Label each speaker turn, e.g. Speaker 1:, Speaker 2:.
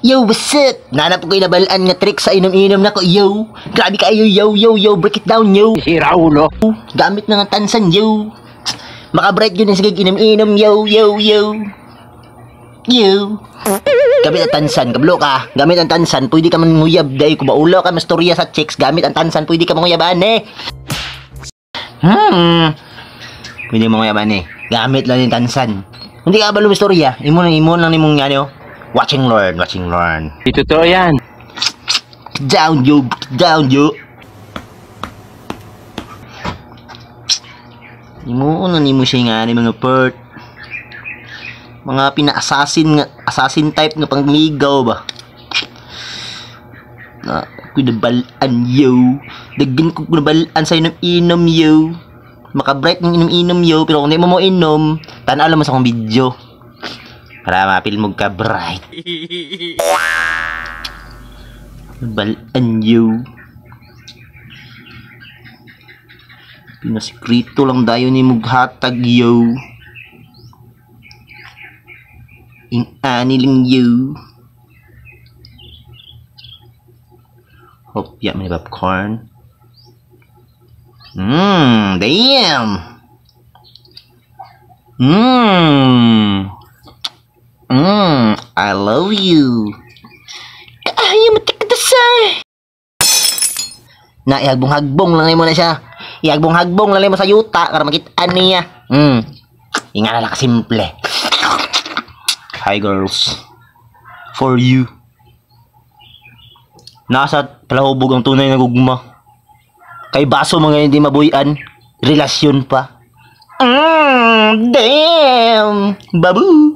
Speaker 1: Yo, what's up? Nanap ko inabalaan nga trick sa inom-inom na ko, yo. Grabe kayo, yo, break it down, yo.
Speaker 2: Si Raulo.
Speaker 1: Gamit na nga tansan, yo. Makabright yun ang sige inom-inom, yo. Gamit ang tansan, kablo ka. Gamit ang tansan, pwede ka manguyab, day. Kung maulaw ka, mastorya sa chicks, gamit ang tansan, pwede ka manguyaban, eh. Pwede manguyaban, eh. Gamit lang yung tansan. Hindi ka ba lumistorya? Imo lang nimong yan, yo. Watching learn.
Speaker 2: Ito to yan.
Speaker 1: Down, yo. Nimo siya nga ni mga pert. Mga assassin type nga pangligaw ba? Na, kunabalaan, yo. Daggan ko kunabalaan sa inom-inom, yo. Makabright ng inom-inom, yo. Pero kung di mo inom, tanaw lang mo sa akong video. Para mapil mo ka bright. Balaan, yo. Pinasikrito lang dayo ni mughatag, yo. Ing-ani lang, yo. Hopya may popcorn. Damn. I love you. Kaya matikadasay. Na ihagbong-hagbong lang mo na siya. Ihagbong-hagbong lang mo sa yuta para makitaan niya. Ingana lang kasimple. Hi girls. For you. Nasa palahubog ang tunay na gugma. Kay baso mga hindi mabuyan. Relasyon pa. Damn. Babu.